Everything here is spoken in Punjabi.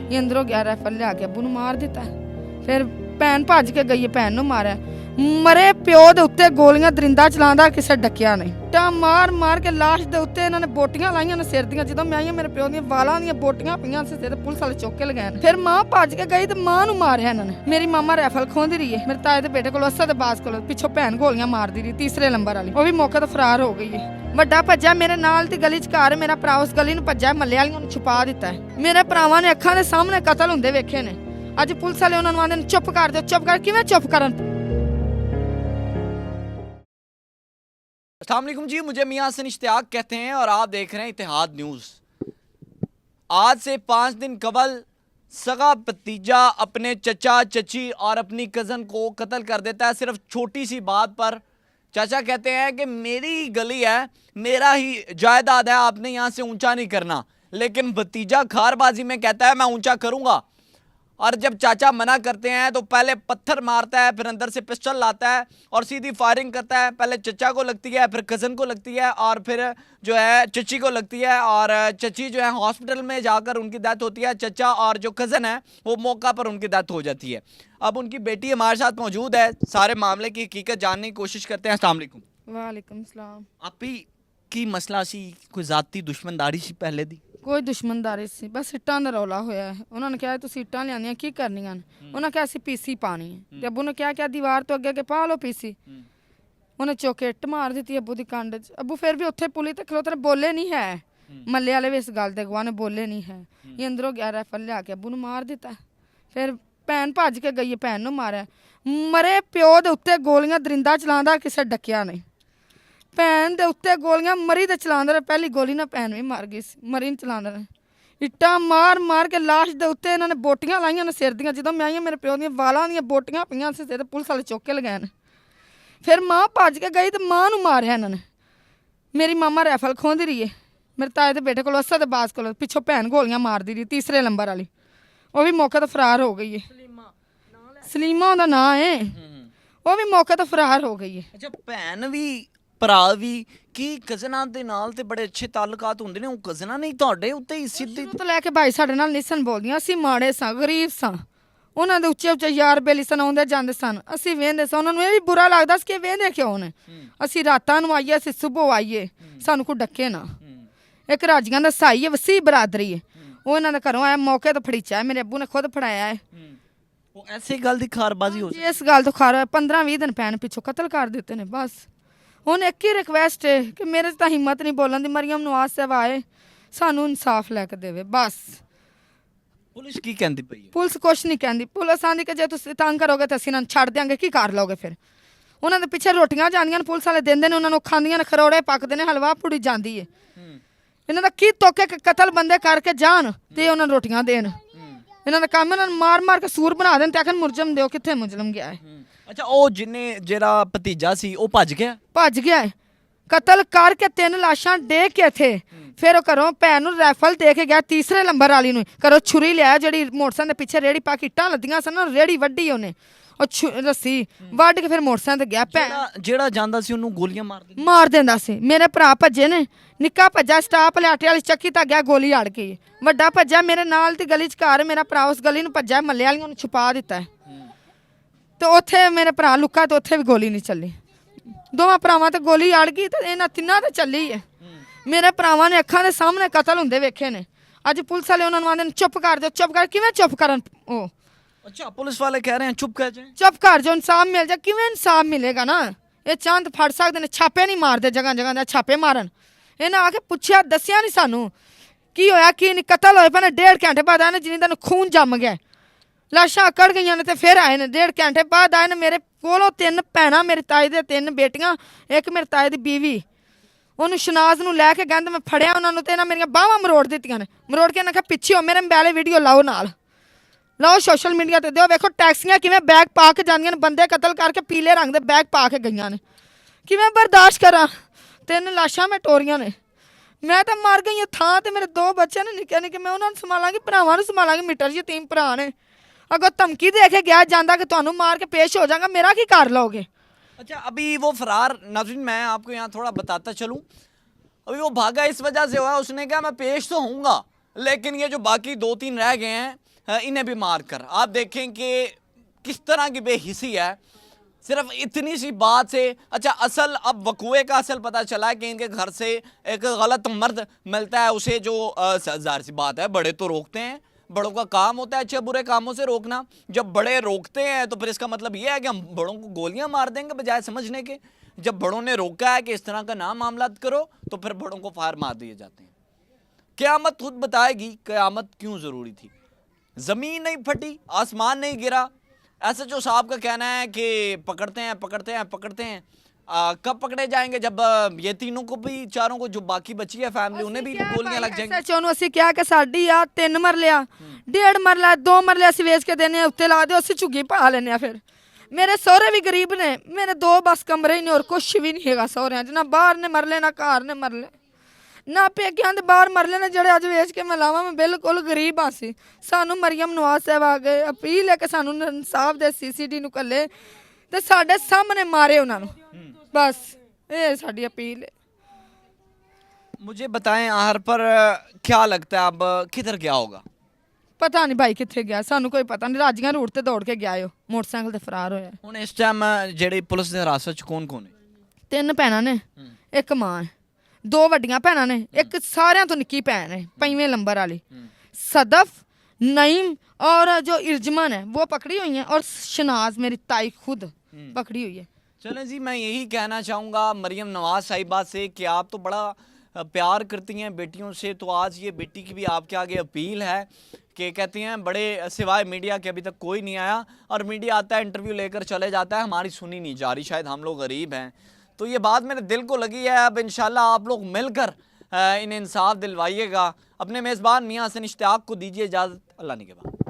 ये अंदरों गया राइफल लिया के अबू मार दिता फिर भैन भज के गई भैन नूं मारिया मरे प्यो दे उत्ते गोलियां दरिंदा चलांदा किसे डकिया नहीं टा मार मार के लाश दे उत्ते इन्हां ने बोटियां लाइयां ने सिर दियां जदों मैं आई मेरे प्यो दी वालां दी बोटियां पईयां से सिर पुलिस वाले चुक के लगाए फिर मां भज के गई ते मां नूं मारिया इन्हां ने मेरी मामा राइफल खोंदी रही है मेरे ताए दे बेटे कोल असद बाज कोल पिछों भैन गोलियां मारदी रही तीसरे नंबर वाली वो भी मौके ते फरार हो गई है ਵੱਡਾ ਭੱਜਾ ਮੇਰੇ ਨਾਲ ਦੀ ਗਲੀ 'ਚ ਘਰ ਮੇਰਾ ਭਰਾ ਉਸ ਗਲੀ ਨੂੰ ਭੱਜਾ ਮੱਲੇ ਵਾਲਿਆਂ ਨੂੰ ਛੁਪਾ ਦਿੱਤਾ ਮੇਰੇ ਭਰਾਵਾਂ ਨੇ ਅੱਖਾਂ ਦੇ ਸਾਹਮਣੇ ਕਤਲ ਹੁੰਦੇ ਵੇਖੇ ਨੇ ਅੱਜ ਪੁਲਿਸ ਵਾਲੇ ਉਹਨਾਂ ਨੂੰ ਆਂਦੇ ਨੇ ਚੁੱਪ ਕਰ ਦਿਓ ਚੁੱਪ ਕਰ ਕਿਵੇਂ ਚੁੱਪ ਕਰਨ अस्सलाम वालेकुम जी, मुझे मियां हसन इश्तियाक कहते हैं और आप देख रहे हैं इत्तेहाद न्यूज़। आज से 5 दिन कबल सगा भतीजा अपने चचा चची और अपनी कज़न को कत्ल कर देता है सिर्फ छोटी सी बात पर। चाचा कहते हैं कि मेरी गली है, मेरा ही जायदाद है, आपने यहाँ से ऊंचा नहीं करना, लेकिन भतीजा खारबाजी में कहता है मैं ऊंचा करूँगा। और जब चाचा मना करते हैं तो पहले पत्थर मारता है, फिर अंदर से पिस्टल लाता है और सीधी फायरिंग करता है। पहले चचा को लगती है, फिर कज़न को लगती है और फिर जो है चची को लगती है और चची जो है हॉस्पिटल में जाकर उनकी डेथ होती है। चचा और जो कज़न है वो मौका पर उनकी डेथ हो जाती है। अब उनकी बेटी हमारे साथ मौजूद है, सारे मामले की हकीकत जानने की कोशिश करते हैं। अस्सलाम वालेकुम। वालेकुम सलाम। आपी की मसला सी कोई ज़ाती दुश्मनदारी सी पहले दी? ਕੋਈ ਦੁਸ਼ਮਣਦਾਰੀ ਸੀ ਬਸ ਇੱਟਾਂ ਦਾ ਰੌਲਾ ਹੋਇਆ ਹੈ ਉਹਨਾਂ ਨੇ ਕਿਹਾ ਤੁਸੀਂ ਇੱਟਾਂ ਲਿਆਂਦੀਆਂ ਕੀ ਕਰਨੀਆਂ ਨੇ ਉਹਨਾਂ ਕਿਹਾ ਅਸੀਂ ਪੀਸੀ ਪਾਣੀ ਹੈ ਤੇ ਅੱਬੂ ਨੇ ਕਿਹਾ ਦੀਵਾਰ ਤੋਂ ਅੱਗੇ ਪਾ ਲਓ ਪੀਸੀ ਉਹਨੇ ਚੁੱਕ ਕੇ ਇੱਟ ਮਾਰ ਦਿੱਤੀ ਅੱਬੂ ਦੀ ਕੰਡ 'ਚ ਅੱਬੂ ਫਿਰ ਵੀ ਉੱਥੇ ਪੁਲਿਸ ਤੇ ਖਲੋਤੇ ਬੋਲੇ ਨਹੀਂ ਹੈ ਮੱਲੇ ਵਾਲੇ ਵੀ ਇਸ ਗੱਲ ਦੇ ਗਵਾਹ ਨੇ ਬੋਲੇ ਨਹੀਂ ਹੈ ਇਹ ਅੰਦਰੋਂ ਗਿਆ ਰਾਈਫਲ ਲਿਆ ਕੇ ਅੱਬੂ ਨੂੰ ਮਾਰ ਦਿੱਤਾ ਫਿਰ ਭੈਣ ਭੱਜ ਕੇ ਗਈ ਭੈਣ ਨੂੰ ਮਾਰਿਆ ਮਰੇ ਪਿਓ ਦੇ ਉੱਤੇ ਗੋਲੀਆਂ ਦਰਿੰਦਾ ਚਲਾਉਂਦਾ ਕਿਸੇ ਡਕਿਆ ਨਹੀਂ ਭੈਣ ਦੇ ਉੱਤੇ ਗੋਲੀਆਂ ਮਰੀ ਤੇ ਚਲਾਉਂਦਾ ਰਿਹਾ ਪਹਿਲੀ ਗੋਲੀ ਨਾਲ ਭੈਣ ਵੀ ਮਰ ਗਈ ਸੀ ਮਰੀ ਨੂੰ ਚਲਾਉਂਦਾ ਰਿਹਾ ਇੱਟਾਂ ਮਾਰ ਮਾਰ ਕੇ ਲਾਸ਼ ਦੇ ਉੱਤੇ ਇਹਨਾਂ ਨੇ ਬੋਟੀਆਂ ਲਾਈਆਂ ਨੇ ਸਿਰ ਦੀਆਂ ਜਦੋਂ ਮੈਂ ਆਈ ਮੇਰੇ ਪਿਓ ਦੀਆਂ ਵਾਲਾਂ ਦੀਆਂ ਬੋਟੀਆਂ ਪਈਆਂ ਸੀ ਸਿਰ ਪੁਲਿਸ ਵਾਲੇ ਚੁੱਕ ਕੇ ਲਗਾਏ ਨੇ ਫਿਰ ਮਾਂ ਭੱਜ ਕੇ ਗਈ ਤੇ ਮਾਂ ਨੂੰ ਮਾਰਿਆ ਇਹਨਾਂ ਨੇ ਮੇਰੀ ਮਾਮਾ ਰਾਈਫਲ ਖੋਂਦੀ ਰਹੀ ਹੈ ਮੇਰੇ ਤਾਏ ਦੇ ਬੇਟੇ ਕੋਲ ਅਸਦ ਬਾਜ਼ ਕੋਲ ਪਿੱਛੋਂ ਭੈਣ ਗੋਲੀਆਂ ਮਾਰਦੀ ਰਹੀ ਤੀਸਰੇ ਨੰਬਰ ਵਾਲੀ ਉਹ ਵੀ ਮੌਕੇ ਤੋਂ ਫਰਾਰ ਹੋ ਗਈ ਹੈ ਸਲੀਮਾ ਉਹਦਾ ਨਾਂ ਹੈ ਉਹ ਵੀ ਮੌਕੇ ਤੋਂ ਫਰਾਰ ਹੋ ਗਈ ਹੈ ਅੱਛਾ ਭੈਣ ਵੀ ਭਰਾ ਵੀ ਕੀ ਕਜ਼ਨਾਂ ਦੇ ਨਾਲ ਤੇ ਬੜੇ ਅੱਛੇ ਤਾਲੁਕਾਤ ਹੁੰਦੇ ਨੇ ਉਹ ਕਜ਼ਨਾਂ ਨਹੀਂ ਤੁਹਾਡੇ ਉੱਤੇ ਹੀ ਸਿੱਧੀ ਤੋਂ ਲੈ ਕੇ ਭਾਈ ਸਾਡੇ ਨਾਲ ਨਿਸਨ ਬੋਲਦੀਆਂ ਅਸੀਂ ਮਾੜੇ ਸਾਂ ਗਰੀਬ ਸਾਂ ਉਹਨਾਂ ਦੇ ਉੱਚੇ ਉੱਚੇ ਯਾਰ ਬੇਲੀ ਸਨ ਆਉਂਦੇ ਜਾਂਦੇ ਸਨ ਅਸੀਂ ਵੇਂਦੇ ਸਾਂ ਉਹਨਾਂ ਨੂੰ ਇਹ ਵੀ ਬੁਰਾ ਲੱਗਦਾ ਸੀ ਕਿ ਵੇਂਦੇ ਕਿਉਂ ਨੇ ਅਸੀਂ ਰਾਤਾਂ ਨੂੰ ਆਈਏ ਅਸੀਂ ਸਵੇਰ ਆਈਏ ਸਾਨੂੰ ਕੋਈ ਡੱਕੇ ਨਾ ਇੱਕ ਰਾਜੀਆਂ ਦਾ ਸਾਈ ਹੈ ਵਸੀ ਬਰਾਦਰੀ ਹੈ ਉਹ ਇਹਨਾਂ ਦੇ ਘਰੋਂ ਆਇਆ ਮੌਕੇ ਤੋਂ ਫੜੀਚਾ ਮੇਰੇ ਅੱਬੂ ਨੇ ਖੁਦ ਫੜਾਇਆ ਹੈ ਉਹ ਐਸੀ ਗੱਲ ਦੀ ਖਾਰਬਾਜ਼ੀ ਹੋ ਇਸ ਗੱਲ ਤੋਂ ਖਾਰ 15-20 ਦਿਨ ਪੈਣ ਪਿੱਛੋਂ ਕਤਲ ਕਰ ਦਿੱਤੇ ਨੇ ਬਸ ਹੁਣ ਇੱਕ ਹੀ ਰਿਕਵੈਸਟ ਹੈ ਕਿ ਮੇਰੇ 'ਚ ਤਾਂ ਹਿੰਮਤ ਨਹੀਂ ਬੋਲਣ ਦੀ ਮਰੀਮ ਨਵਾਜ਼ ਸਾਹਿਬ ਆਏ ਸਾਨੂੰ ਇਨਸਾਫ ਲੈ ਕੇ ਦੇਵੇ ਬਸ ਪੁਲਿਸ ਕੀ ਕਹਿੰਦੀ ਪਈ ਹੈ ਪੁਲਿਸ ਕੁਛ ਨਹੀਂ ਕਹਿੰਦੀ ਪੁਲਿਸ ਆਂਦੀ ਕਿ ਜੇ ਤੁਸੀਂ ਤੰਗ ਕਰੋਗੇ ਤਾਂ ਅਸੀਂ ਇਹਨਾਂ ਨੂੰ ਛੱਡ ਦਿਆਂਗੇ ਕੀ ਕਰ ਲਓਗੇ ਫਿਰ ਉਹਨਾਂ ਦੇ ਪਿੱਛੇ ਰੋਟੀਆਂ ਜਾਂਦੀਆਂ ਨੇ ਪੁਲਿਸ ਵਾਲੇ ਦਿੰਦੇ ਨੇ ਉਹਨਾਂ ਨੂੰ ਖਾਂਦੀਆਂ ਨੇ ਖਰੋੜੇ ਪੱਕਦੇ ਨੇ ਹਲਵਾ ਪੂੜੀ ਜਾਂਦੀ ਹੈ ਇਹਨਾਂ ਦਾ ਕੀ ਤੋਕੇ ਕਤਲ ਬੰਦੇ ਕਰਕੇ ਜਾਣ ਤੇ ਉਹਨਾਂ ਨੂੰ ਰੋਟੀਆਂ ਦੇਣ ਇਹਨਾਂ ਦਾ ਕੰਮ ਇਹਨਾਂ ਨੂੰ ਮਾਰ ਮਾਰ ਕੇ ਸੂਰ ਬਣਾ ਦੇਣ ਤੇ ਆਖਣ ਮੁਰਜਮ ਦਿਓ ਕਿੱਥੇ ਮੁਜਰਮ ਗਿਆ ਹੈ ਅੱਛਾ ਉਹ ਜਿਹੜਾ ਭਤੀਜਾ ਸੀ ਉਹ ਭੱਜ ਗਿਆ ਹੈ ਕਤਲ ਕਰਕੇ 3 ਲਾਸ਼ਾਂ ਡੇ ਕੇ ਥੇ ਫਿਰ ਉਹ ਘਰੋਂ ਭੈਣ ਨੂੰ ਰਾਈਫਲ ਦੇ ਕੇ ਗਿਆ ਤੀਸਰੇ ਨੰਬਰ ਵਾਲੀ ਨੂੰ ਘਰੋਂ ਛੁਰੀ ਲਿਆ ਜਿਹੜੀ ਮੋਟਰਸਾਈਕਲ ਦੇ ਪਿੱਛੇ ਰੇੜੀ ਪਾ ਕੇ ਇੱਟਾਂ ਲੱਦੀਆਂ ਸਨ ਰੇੜੀ ਵੱਢੀ ਉਹਨੇ ਉਹ ਰੱਸੀ ਵੱਢ ਕੇ ਫਿਰ ਮੋਟਰਸਾਈਕਲ ਤੇ ਗਿਆ ਭੈਣ ਜਿਹੜਾ ਜਾਂਦਾ ਸੀ ਉਹਨੂੰ ਗੋਲੀਆਂ ਮਾਰ ਦਿੰਦਾ ਸੀ ਮੇਰੇ ਭਰਾ ਭੱਜੇ ਨੇ ਨਿੱਕਾ ਭੱਜਾ ਸਟਾਪ ਲਿਆਟੇ ਵਾਲੀ ਚੱਕੀ ਤਾਂ ਗਿਆ ਗੋਲੀ ਅੜ ਗਈ ਵੱਡਾ ਭੱਜਾ ਮੇਰੇ ਨਾਲ ਦੀ ਗਲੀ 'ਚ ਘਰ ਮੇਰਾ ਭਰਾ ਉਸ ਗਲੀ ਨੂੰ ਭੱਜਾ ਮੱਲੇ ਵਾਲਿਆਂ ਨੂੰ ਛੁਪਾ ਦਿੱਤਾ ਤੇ ਉੱਥੇ ਮੇਰੇ ਭਰਾ ਲੁੱਕਾ ਤੇ ਉੱਥੇ ਵੀ ਗੋਲੀ ਨਹੀਂ ਚੱਲੀ ਦੋਵਾਂ ਭਰਾਵਾਂ ਤੇ ਗੋਲੀ ਅੜ ਗਈ ਤੇ ਇਹਨਾਂ ਤਿੰਨਾਂ ਤੇ ਚੱਲੀ ਹੈ ਮੇਰੇ ਭਰਾਵਾਂ ਨੇ ਅੱਖਾਂ ਦੇ ਸਾਹਮਣੇ ਕਤਲ ਹੁੰਦੇ ਵੇਖੇ ਨੇ ਅੱਜ ਪੁਲਿਸ ਵਾਲੇ ਉਹਨਾਂ ਨੂੰ ਆਂਦੇ ਨੇ ਚੁੱਪ ਕਰ ਦਿਓ ਚੁੱਪ ਕਰ ਕਿਵੇਂ ਚੁੱਪ ਕਰਨ ਉਹ ਅੱਛਾ ਪੁਲਿਸ ਵਾਲੇ ਕਹਿ ਰਹੇ ਹਨ ਚੁੱਪ ਕਰ ਜਾਏ ਚੁੱਪ ਕਰ ਜੋ ਇਨਸਾਫ ਮਿਲ ਜਾ ਕਿਵੇਂ ਇਨਸਾਫ ਮਿਲੇਗਾ ਨਾ ਇਹ ਚੰਦ ਫੜ ਸਕਦੇ ਨੇ ਛਾਪੇ ਨਹੀਂ ਮਾਰਦੇ ਜਗ੍ਹਾ ਜਗ੍ਹਾ ਦੇ ਛਾਪੇ ਮਾਰਨ ਇਹਨਾਂ ਆ ਕੇ ਪੁੱਛਿਆ ਦੱਸਿਆ ਨਹੀਂ ਸਾਨੂੰ ਕੀ ਹੋਇਆ ਕੀ ਨਹੀਂ ਕਤਲ ਹੋਏ ਪਏ 1.5 ਘੰਟੇ ਬਾਅਦ ਆਏ ਨੇ ਜਿਹਨੇ ਤੁਹਾਨੂੰ ਖੂਨ ਜੰਮ ਗਿਆ ਲਾਸ਼ਾਂ ਅਕੜ ਗਈਆਂ ਨੇ ਤੇ ਫਿਰ ਆਏ ਨੇ 1.5 ਘੰਟੇ ਬਾਅਦ ਆਏ ਨੇ ਮੇਰੇ ਕੋਲੋਂ 3 ਭੈਣਾਂ ਮੇਰੇ ਤਾਏ ਦੇ 3 ਬੇਟੀਆਂ ਇੱਕ ਮੇਰੇ ਤਾਏ ਦੀ ਬੀਵੀ ਉਹਨੂੰ ਸ਼ਨਾਜ਼ ਨੂੰ ਲੈ ਕੇ ਕਹਿੰਦੇ ਮੈਂ ਫੜਿਆ ਉਹਨਾਂ ਨੂੰ ਤੇ ਇਹਨਾਂ ਮੇਰੀਆਂ ਬਾਹਾਂ ਮਰੋੜ ਦਿੱਤੀਆਂ ਨੇ ਮਰੋੜ ਕੇ ਇਹਨਾਂ ਕਿਹਾ ਪਿੱਛੇ ਹੋ ਮੇਰੇ ਮੋਬਾਈਲ ਵੀਡੀਓ ਲਾਓ ਨਾਲ ਲਾਓ ਸੋਸ਼ਲ ਮੀਡੀਆ ਤੇ ਦਿਓ ਵੇਖੋ ਟੈਕਸੀਆਂ ਕਿਵੇਂ ਬੈਗ ਪਾ ਕੇ ਜਾਂਦੀਆਂ ਨੇ ਬੰਦੇ ਕਤਲ ਕਰਕੇ ਪੀਲੇ ਰੰਗ ਦੇ ਬੈਗ ਪਾ ਕੇ ਗਈਆਂ ਨੇ ਕਿਵੇਂ ਬਰਦਾਸ਼ਤ ਕਰਾਂ 3 ਲਾਸ਼ਾਂ ਮੈਂ ਟੋਰੀਆਂ ਨੇ ਮੈਂ ਤਾਂ ਮਰ ਗਈ ਥਾਂ ਤੇ ਮੇਰੇ 2 ਬੱਚੇ ਨੇ ਨਿੱਕੇ ਨਿੱਕੇ ਮੈਂ ਉਹਨਾਂ ਨੂੰ ਸੰਭਾਲਾਂਗੀ ਭਰਾਵਾਂ ਨੂੰ ਸੰਭਾਲਾਂਗੀ ਮਿੱਟਰ ਜੀ 3 ਭਰਾ ਨੇ अगर धमकी दे के गया जाता कि तुहानू मार के पेश हो जाएगा मेरा की कर लोगे अच्छा अभी वो फरार नाज़रीन मैं आपको यहाँ थोड़ा बताता चलूँ अभी वो भागा इस वजह से हुआ उसने कहा मैं पेश तो होऊंगा लेकिन ये जो बाकी 2-3 रह गए हैं इन्हें भी मार कर आप देखें कि किस तरह की बेहिसी है। सिर्फ इतनी सी बात से अच्छा असल अब वकूए का असल पता चला है कि इनके घर से एक गलत मर्द मिलता है उसे जो जाहिर सी बात है बड़े तो रोकते हैं, बड़ों का काम होता है अच्छे बुरे कामों से रोकना। जब बड़े रोकते हैं तो फिर इसका मतलब यह है कि हम बड़ों को गोलियां मार देंगे बजाय समझने के। जब बड़ों ने रोका है कि इस तरह का ना मामला करो तो फिर बड़ों को फायर मार दिए जाते हैं। क़यामत खुद बताएगी क़यामत क्यों ज़रूरी थी। ज़मीन नहीं फटी, आसमान नहीं गिरा। एसएचओ साहब का कहना है कि पकड़ते हैं। कब पकड़े जाएंगे? जब ये तीनों को भी, चारों को, जो बाकी बची है फैमिली, उन्हें भी गोलियां लग जाएंगी। एसएचओ ਨੂੰ ਅਸੀਂ ਕਿਹਾ ਕਿ ਸਾਡੀ ਆ 3 ਮਰਲਿਆ 1.5 ਮਰਲਾ 2 ਮਰਲੇ ਅਸੀਂ ਵੇਚ ਕੇ ਦੇਣੇ ਉੱਤੇ ਲਾ ਦਿਓ, ਅਸੀਂ ਝੁੱਗੀ ਪਾ ਲੈਣੇ ਆ। ਫਿਰ ਮੇਰੇ ਸਹੁਰੇ ਵੀ ਗਰੀਬ ਨੇ, ਮੇਰੇ 2 ਬਸ ਕਮਰੇ ਹੀ ਨੇ ਔਰ ਕੁਛ ਵੀ ਨਹੀਂ ਹੈਗਾ ਸਹੁਰਿਆਂ 'ਚ, ਨਾ ਬਾਹਰ ਨੇ ਮਰਲੇ ਨਾ ਘਰ ਨੇ ਮਰਲੇ ਨਾ ਪੇਕਿਆਂ ਦੇ ਬਾਹਰ ਮਰਲੇ ਨੇ ਜਿਹੜੇ ਅੱਜ ਵੇਚ ਕੇ ਮੈਂ ਲਾਵਾਂ। ਮੈਂ ਬਿਲਕੁਲ ਗਰੀਬ ਆ ਸੀ। ਸਾਨੂੰ ਮਰੀਮ ਨਵਾਜ਼ ਸਾਹਿਬ ਆ ਗਏ, ਅਪੀਲ ਹੈ ਕਿ ਸਾਨੂੰ ਇਨਸਾਫ ਦੇ, ਸੀਸੀਡੀ ਨੂੰ ਕੱਲੇ ਤੇ ਸਾਡੇ ਸਾਹਮਣੇ ਮਾਰੇ ਉਹਨਾਂ ਨੂੰ। बस ये साड़ी अपील है। मुझे बताएं आहर पर क्या लगता है अब किधर गया होगा? पता नहीं भाई कितने गया, सानू कोई पता नहीं। राजियां रूट ते दौड़ के गया हो, मोटरसाइकिल ते फरार होया। हुण इस टाइम जेड़ी पुलिस दे हिरासत च कौन है? 3 भैणां ने, एक मां है, 2 वड्डियां भैणां ने, एक सारियां तो निक्की भैन है 5वें नंबर वाली। सदफ, नईम और जो इर्जमन है वो पकड़ी हुई है और शनाज मेरी ताई खुद पकड़ी हुई है। चलें जी, मैं यही कहना चाहूँगा मरियम नवाज साहिबा से कि आप तो बड़ा प्यार करती हैं बेटियों से, तो आज ये बेटी की भी आपके आगे अपील है कि कहती हैं बड़े सिवाय मीडिया के अभी तक कोई नहीं आया, और मीडिया आता है इंटरव्यू लेकर चले जाता है, हमारी सुनी नहीं जा रही, शायद हम लोग गरीब हैं। तो ये बात मेरे दिल को लगी है। अब इंशाल्लाह आप लोग मिलकर इन्हें इंसाफ दिलवाइएगा। अपने मेज़बान मियाँ हसन इश्तियाक को दीजिए इजाज़त। अल्लाह ने के बाद।